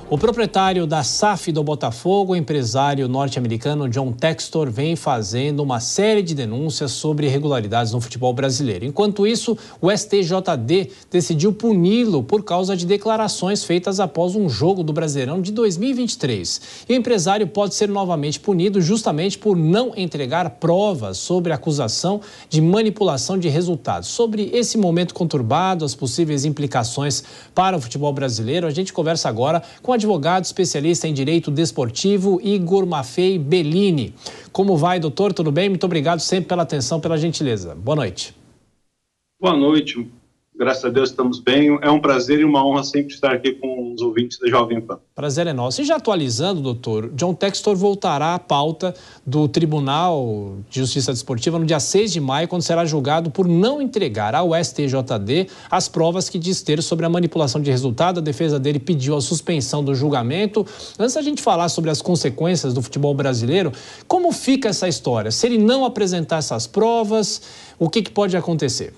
O proprietário da SAF do Botafogo, o empresário norte-americano John Textor, vem fazendo uma série de denúncias sobre irregularidades no futebol brasileiro. Enquanto isso, o STJD decidiu puni-lo por causa de declarações feitas após um jogo do Brasileirão de 2023. E o empresário pode ser novamente punido justamente por não entregar provas sobre a acusação de manipulação de resultados. Sobre esse momento conturbado, as possíveis implicações para o futebol brasileiro, a gente conversa agora com o advogado especialista em direito desportivo Igor Maffei Bellini. Como vai, doutor? Tudo bem? Muito obrigado sempre pela atenção, pela gentileza. Boa noite. Boa noite. Graças a Deus estamos bem. É um prazer e uma honra sempre estar aqui com os ouvintes da Jovem Pan. Prazer é nosso. E já atualizando, doutor, John Textor voltará à pauta do Tribunal de Justiça Desportiva no dia 6 de maio, quando será julgado por não entregar ao STJD as provas que diz ter sobre a manipulação de resultado. A defesa dele pediu a suspensão do julgamento. Antes da gente falar sobre as consequências do futebol brasileiro, como fica essa história? Se ele não apresentar essas provas, o que pode acontecer?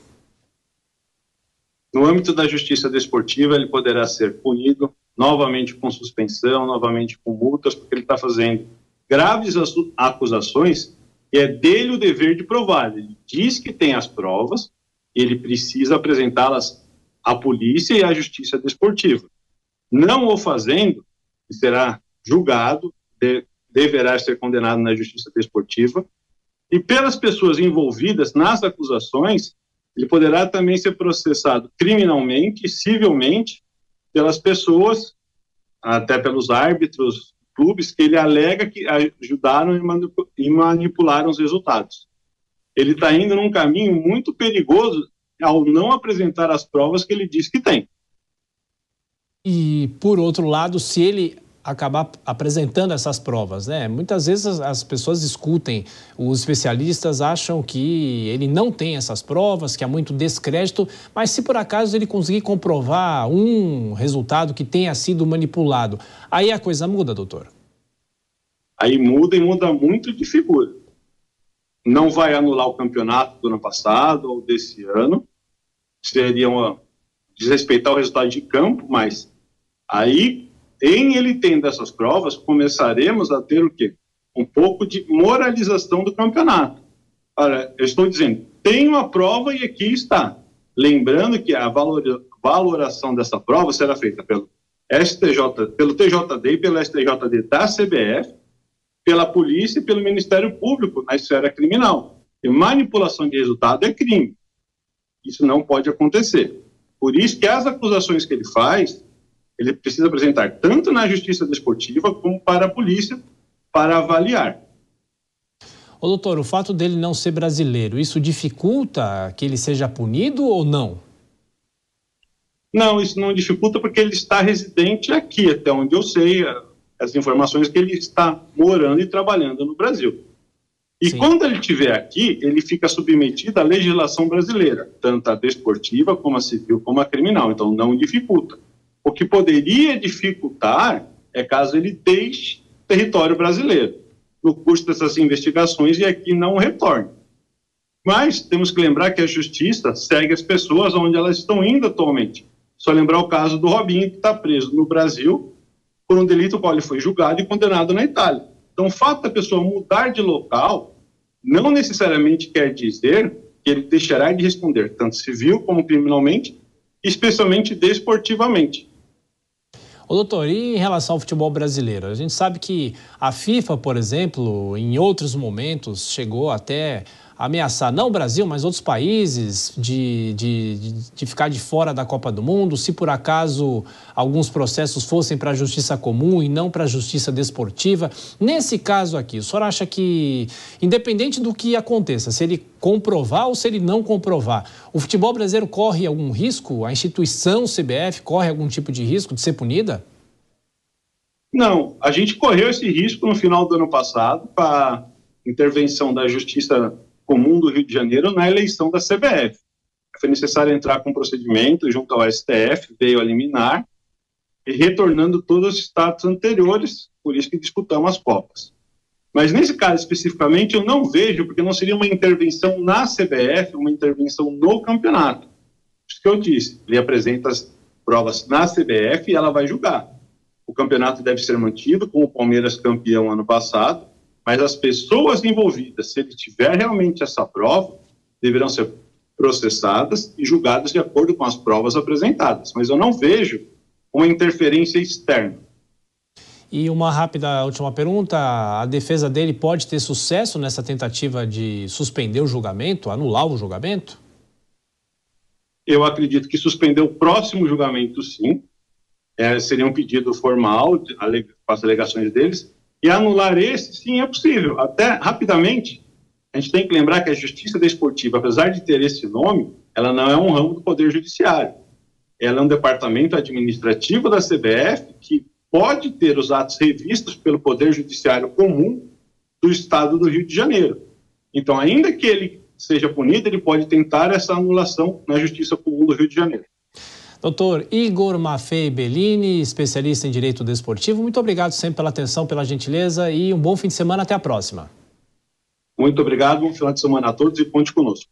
No âmbito da justiça desportiva, ele poderá ser punido novamente com suspensão, novamente com multas, porque ele está fazendo graves acusações e é dele o dever de provar. Ele diz que tem as provas e ele precisa apresentá-las à polícia e à justiça desportiva. Não o fazendo, ele será julgado, deverá ser condenado na justiça desportiva e pelas pessoas envolvidas nas acusações, ele poderá também ser processado criminalmente e civilmente pelas pessoas, até pelos árbitros, clubes, que ele alega que ajudaram e manipularam os resultados. Ele está indo num caminho muito perigoso ao não apresentar as provas que ele diz que tem. E, por outro lado, se ele acabar apresentando essas provas, né? Muitas vezes as pessoas discutem, os especialistas acham que ele não tem essas provas, que há muito descrédito, mas se por acaso ele conseguir comprovar um resultado que tenha sido manipulado, aí a coisa muda, doutor? Aí muda e muda muito de figura. Não vai anular o campeonato do ano passado ou desse ano, seria desrespeitar o resultado de campo, mas aí, em ele tendo essas provas, começaremos a ter o quê? Um pouco de moralização do campeonato. Olha, eu estou dizendo, tem uma prova e aqui está. Lembrando que a valoração dessa prova será feita pelo TJD e pelo STJD da CBF, pela polícia e pelo Ministério Público na esfera criminal. E manipulação de resultado é crime. Isso não pode acontecer. Por isso que as acusações que ele faz, ele precisa apresentar tanto na justiça desportiva como para a polícia para avaliar. Ô, doutor, o fato dele não ser brasileiro, isso dificulta que ele seja punido ou não? Não, isso não dificulta porque ele está residente aqui, até onde eu sei, as informações que ele está morando e trabalhando no Brasil. E Sim. Quando ele estiver aqui, ele fica submetido à legislação brasileira, tanto a desportiva como a civil como a criminal, então não dificulta. O que poderia dificultar é caso ele deixe o território brasileiro no curso dessas investigações e aqui não retorne. Mas temos que lembrar que a justiça segue as pessoas onde elas estão indo atualmente. Só lembrar o caso do Robinho, que está preso no Brasil por um delito qual ele foi julgado e condenado na Itália. Então, o fato da pessoa mudar de local não necessariamente quer dizer que ele deixará de responder, tanto civil como criminalmente, especialmente desportivamente. Ô, doutor, e em relação ao futebol brasileiro? A gente sabe que a FIFA, por exemplo, em outros momentos, chegou até a ameaçar, não o Brasil, mas outros países, de ficar de fora da Copa do Mundo, se por acaso alguns processos fossem para a justiça comum e não para a justiça desportiva. Nesse caso aqui, o senhor acha que, independente do que aconteça, se ele comprovar ou se ele não comprovar, o futebol brasileiro corre algum risco? A instituição CBF corre algum tipo de risco de ser punida? Não, a gente correu esse risco no final do ano passado com a intervenção da Justiça Comum do Rio de Janeiro na eleição da CBF. Foi necessário entrar com um procedimento junto ao STF, veio a liminar, e retornando todos os status anteriores, por isso que disputamos as Copas. Mas nesse caso especificamente eu não vejo, porque não seria uma intervenção na CBF, uma intervenção no campeonato. Isso que eu disse, ele apresenta as provas na CBF e ela vai julgar. o campeonato deve ser mantido, com o Palmeiras campeão ano passado, mas as pessoas envolvidas, se ele tiver realmente essa prova, deverão ser processadas e julgadas de acordo com as provas apresentadas. Mas eu não vejo uma interferência externa. E uma rápida última pergunta, a defesa dele pode ter sucesso nessa tentativa de suspender o julgamento, anular o julgamento? Eu acredito que suspender o próximo julgamento, sim, seria um pedido formal, com as alegações deles, e anular esse, sim, é possível. Até, rapidamente, a gente tem que lembrar que a Justiça Desportiva, apesar de ter esse nome, ela não é um ramo do Poder Judiciário. Ela é um departamento administrativo da CBF que pode ter os atos revistos pelo Poder Judiciário comum do Estado do Rio de Janeiro. Então, ainda que ele seja punido, ele pode tentar essa anulação na Justiça Comum do Rio de Janeiro. Doutor Igor Maffei Bellini, especialista em Direito Desportivo, muito obrigado sempre pela atenção, pela gentileza e um bom fim de semana. Até a próxima. Muito obrigado, bom final de semana a todos e conte conosco.